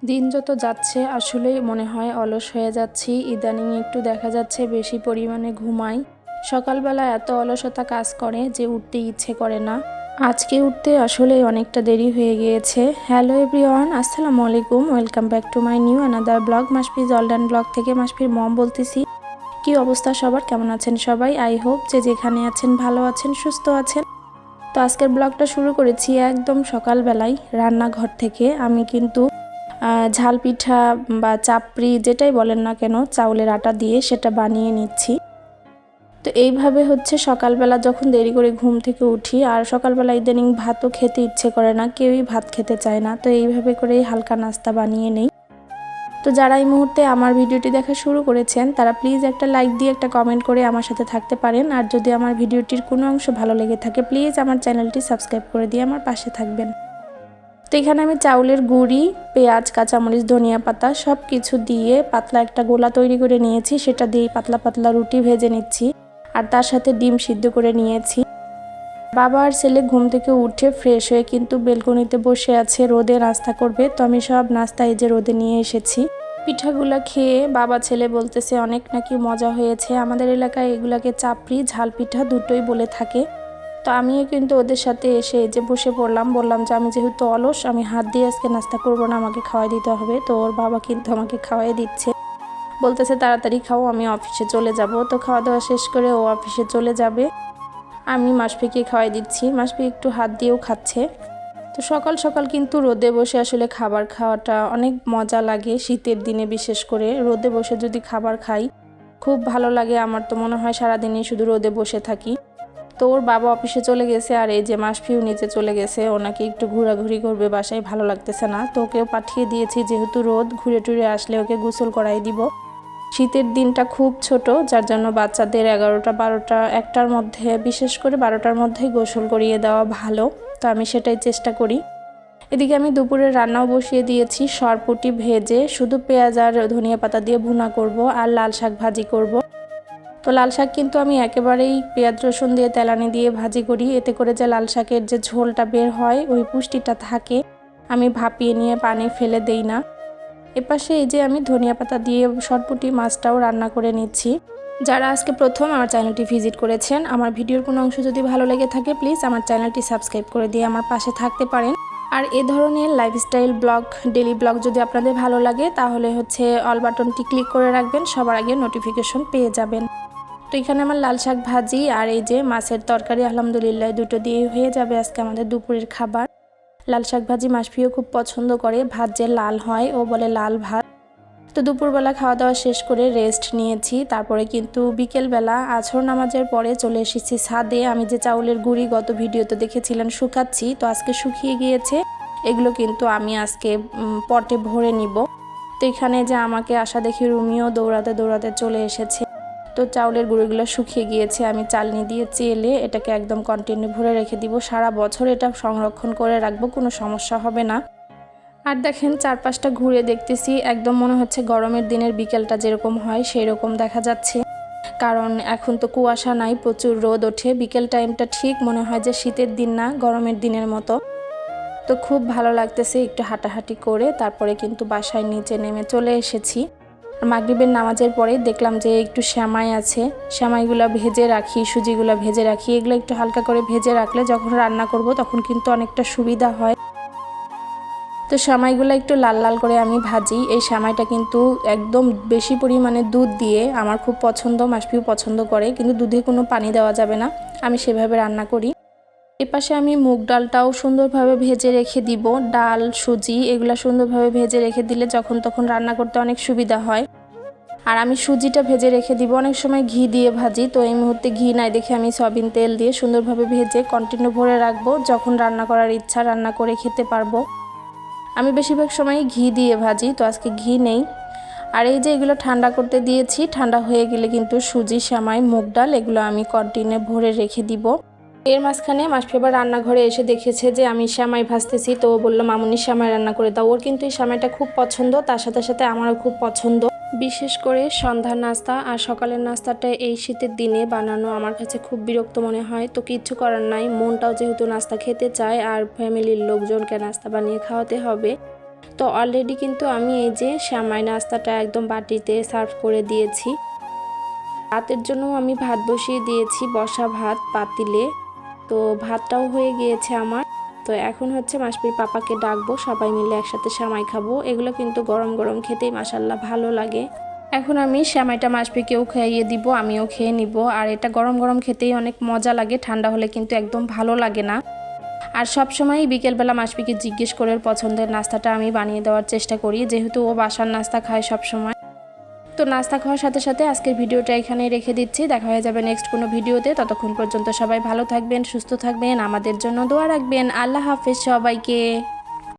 দিন যত যাচ্ছে আসলেই মনে হয় অলস হয়ে যাচ্ছি। ইদানিং একটু দেখা যাচ্ছে বেশি পরিমাণে ঘুমাই। সকালবেলা এত অলসতা কাজ করে যে উঠতে ইচ্ছে করে না। আজকে উঠতে আসলে অনেকটা দেরি হয়ে গিয়েছে। হ্যালো এভরিওয়ান, আসসালামু আলাইকুম, welcome back to my new another blog. মাসফিজ অলডান ব্লগ থেকে মাসফির মম বলতেছি। কি অবস্থা সবার, কেমন আছেন সবাই? আই হোপ যে যেখানে আছেন ভালো আছেন, সুস্থ আছেন। তো আজকের ব্লগটা শুরু করেছি একদম সকালবেলায় রান্নাঘর থেকে। আমি কিন্তু ঝাল পিঠা বা চাপড়ি যেটাই বলেন না কেন, চাউলের আটা দিয়ে সেটা বানিয়ে নিচ্ছি। তো এইভাবে হচ্ছে সকালবেলা যখন দেরি করে ঘুম থেকে উঠি, আর সকালবেলা ইদানিং ভাতও খেতে ইচ্ছে করে না, কেউই ভাত খেতে চায় না, তো এইভাবে করেই হালকা নাস্তা বানিয়ে নেই। তো যারা এই মুহূর্তে আমার ভিডিওটি দেখা শুরু করেছেন তারা প্লিজ একটা লাইক দিয়ে একটা কমেন্ট করে আমার সাথে থাকতে পারেন। আর যদি আমার ভিডিওটির কোনো অংশ ভালো লেগে থাকে প্লিজ আমার চ্যানেলটি সাবস্ক্রাইব করে দিয়ে আমার পাশে থাকবেন। তো এখানে আমি চাউলের গুঁড়ি, পেঁয়াজ, কাঁচামরিচ, ধনিয়া পাতা সব কিছু দিয়ে পাতলা একটা গোলা তৈরি করে নিয়েছি। সেটা দিয়ে পাতলা পাতলা রুটি ভেজে নিচ্ছি, আর তার সাথে ডিম সিদ্ধ করে নিয়েছি। বাবা আর ছেলে ঘুম থেকে উঠে ফ্রেশ হয়ে কিন্তু বেলকনিতে বসে আছে, রোদে নাস্তা করবে। তো আমি সব নাস্তা এই যে রোদে নিয়ে এসেছি। পিঠাগুলা খেয়ে বাবা ছেলে বলতেছে অনেক নাকি মজা হয়েছে। আমাদের এলাকায় এগুলাকে চাপড়ি, ঝাল পিঠা দুটোই বলে থাকে। তো আমিও কিন্তু ওদের সাথে এসে যে বসে পড়লাম, বললাম যে আমি যেহেতু অলস, আমি হাত দিয়ে আজকে নাস্তা করব না, আমাকে খাওয়াই দিতে হবে। তো ওর বাবা কিন্তু আমাকে খাওয়াই দিচ্ছে, বলতেছে তাড়াতাড়ি খাও, আমি অফিসে চলে যাব। তো খাওয়া দাওয়া শেষ করে ও অফিসে চলে যাবে, আমি মাসফিকে খাওয়াই দিচ্ছি। মাসফি একটু হাত দিয়েও খাচ্ছে। তো সকাল সকাল কিন্তু রোদে বসে আসলে খাবার খাওয়াটা অনেক মজা লাগে। শীতের দিনে বিশেষ করে রোদে বসে যদি খাবার খাই খুব ভালো লাগে। আমার তো মনে হয় সারাদিনই শুধু রোদে বসে থাকি। তো ওর বাবা অফিসে চলে গেছে, আর এই যে মাসফিও নিচে চলে গেছে, ওনাকে একটু ঘোরাঘুরি করবে, বাসায় ভালো লাগতেছে না। তো ওকেও পাঠিয়ে দিয়েছি, যেহেতু রোদ, ঘুরে টুরে আসলে ওকে গোসল করাই দিব। শীতের দিনটা খুব ছোট, যার জন্য বাচ্চাদের 11টা 12টা 1টার মধ্যে, বিশেষ করে 12টার মধ্যেই গোসল করিয়ে দেওয়া ভালো। তো আমি সেটাই চেষ্টা করি। এদিকে আমি দুপুরে রান্নাও বসিয়ে দিয়েছি। সরপুঁটি ভেজে শুধু পেঁয়াজ আর ধনিয়া পাতা দিয়ে ভুনা করব, আর লাল শাক ভাজি করব। তো লাল শাক কিন্তু আমি একেবারেই পেঁয়াজ রসুন দিয়ে তেলানি দিয়ে ভাজি করি, এতে করে যে লাল শাকের যে ঝোলটা বের হয় ওই পুষ্টিটা থাকে। আমি ভাপিয়ে নিয়ে পানি ফেলে দেই না। এপাশে এই যে আমি ধনিয়া পাতা দিয়ে সরপুঁটি মাছটাও রান্না করে নিচ্ছি। যারা আজকে প্রথম আমার চ্যানেলটি ভিজিট করেছেন, আমার ভিডিওর কোনো অংশ যদি ভালো লেগে থাকে প্লিজ আমার চ্যানেলটি সাবস্ক্রাইব করে দিয়ে আমার পাশে থাকতে পারেন। আর এ ধরনের লাইফস্টাইল ব্লগ, ডেলি ব্লগ যদি আপনাদের ভালো লাগে তাহলে হচ্ছে অল বাটনটি ক্লিক করে রাখবেন, সবার আগে নোটিফিকেশন পেয়ে যাবেন। তো এখানে আমার লাল শাক ভাজি আর এই যে মাছের তরকারি, আলহামদুলিল্লাহ দুটো দিয়ে হয়ে যাবে আজকে আমাদের দুপুরের খাবার। লাল শাক ভাজি মাসফিও খুব পছন্দ করে, ভাত যে লাল হয় ও বলে লাল ভাত। তো দুপুরবেলা খাওয়া দাওয়া শেষ করে রেস্ট নিয়েছি। তারপরে কিন্তু বিকেলবেলা আছর নামাজের পরে চলে এসেছি ছাদে। আমি যে চাউলের গুঁড়ি গত ভিডিওতে দেখেছিলেন শুকাচ্ছি, তো আজকে শুকিয়ে গিয়েছে। এগুলো কিন্তু আমি আজকে পটে ভরে নিব। তো এখানে যে আমাকে আশা দেখি রুমিও দৌড়াতে দৌড়াতে চলে এসেছে। তো চাউলের গুঁড়িগুলো শুকিয়ে গিয়েছে, আমি চালনি দিয়ে চেলে এটাকে একদম কন্টিনিউ ভরে রেখে দিব। সারা বছর এটা সংরক্ষণ করে রাখবো, কোনো সমস্যা হবে না। আর দেখেন চারপাশটা ঘুরে দেখতেছি, একদম মনে হচ্ছে গরমের দিনের বিকেলটা যেরকম হয় সেই রকম দেখা যাচ্ছে। কারণ এখন তো কুয়াশা নাই, প্রচুর রোদ ওঠে। বিকেল টাইমটা ঠিক মনে হয় যে শীতের দিন না, গরমের দিনের মতো। তো খুব ভালো লাগতেছে একটু হাঁটাহাঁটি করে। তারপরে কিন্তু বাসায় নিচে নেমে চলে এসেছি। মাগরিবের নামাজের পরে দেখলাম যে একটু সেমাই আছে, সেমাইগুলো ভেজে রাখি, সুজিগুলো ভেজে রাখি। এগুলো একটু হালকা করে ভেজে রাখলে যখন রান্না করব তখন কিন্তু অনেকটা সুবিধা হয়। তো সেমাইগুলো একটু লাল লাল করে আমি ভাজি। এই সেমাইটা কিন্তু একদম বেশি পরিমাণে দুধ দিয়ে, আমার খুব পছন্দ, মাসফিও পছন্দ করে, কিন্তু দুধে কোনো পানি দেওয়া যাবে না, আমি সেভাবে রান্না করি। এপাশে আমি মুগ ডালটাও সুন্দরভাবে ভেজে রেখে দিব। ডাল, সুজি এগুলো সুন্দরভাবে ভেজে রেখে দিলে যখন তখন রান্না করতে অনেক সুবিধা হয়। আর আমি সুজিটা ভেজে রেখে দিব, অনেক সময় ঘি দিয়ে ভাজি। তো এই মুহূর্তে ঘি নাই দেখে আমি সয়াবিন তেল দিয়ে সুন্দরভাবে ভেজে কন্টিনিউ ভরে রাখবো, যখন রান্না করার ইচ্ছা রান্না করে খেতে পারবো। আমি বেশিরভাগ সময় ঘি দিয়ে ভাজি, তো আজকে ঘি নেই। আর এই যে এগুলো ঠান্ডা করতে দিয়েছি, ঠান্ডা হয়ে গেলে কিন্তু সুজি, সেমাই, মুগ ডাল এগুলো আমি কন্টিনিউ ভরে রেখে দিব। এর মাঝখানে মাসফি আবার রান্নাঘরে এসে দেখেছে যে আমি সেমাই ভাজতেছি, তো ও বললো মামুনি সেমাই রান্না করে দাও। ওর কিন্তু এই সেমাইটা খুব পছন্দ, তার সাথে সাথে আমারও খুব পছন্দ। বিশেষ করে সন্ধ্যার নাস্তা আর সকালের নাস্তাটা এই শীতের দিনে বানানো আমার কাছে খুব বিরক্ত মনে হয়। তো কিচ্ছু করার নাই, মনটাও যেহেতু নাস্তা খেতে চায় আর ফ্যামিলির লোকজনকে নাস্তা বানিয়ে খাওয়াতে হবে, তো অলরেডি কিন্তু আমি এই যে সেমাই নাস্তাটা একদম বাটিতে সার্ভ করে দিয়েছি। রাতের জন্য আমি ভাত বসিয়ে দিয়েছি, বসা ভাত পাতিলে। তো ভাতটাও হয়ে গিয়েছে আমার। তো এখন হচ্ছে মাসপির পাপাকে ডাকবো, সবাই মিলে একসাথে সেমাই খাবো। এগুলো কিন্তু গরম গরম খেতেই মাশাআল্লাহ ভালো লাগে। এখন আমি সেমাইটা মাসপিকেও খাইয়ে দিব, আমিও খেয়ে নিব। আর এটা গরম গরম খেতেই অনেক মজা লাগে, ঠান্ডা হলে কিন্তু একদম ভালো লাগে না। আর সব সময় বিকেলবেলা মাসপিকে জিজ্ঞেস করে পছন্দের নাস্তাটা আমি বানিয়ে দেওয়ার চেষ্টা করি, যেহেতু ও বাসার নাস্তা খায় সব সময়। তো নাস্তা খাওয়ার সাথে সাথে আজকের ভিডিওটা এখানেই রেখে দিচ্ছি। দেখা হয়ে যাবে নেক্সট কোনো ভিডিওতে। ততক্ষণ পর্যন্ত সবাই ভালো থাকবেন, সুস্থ থাকবেন, আমাদের জন্য দোয়া রাখবেন। আল্লাহ হাফেজ সবাইকে।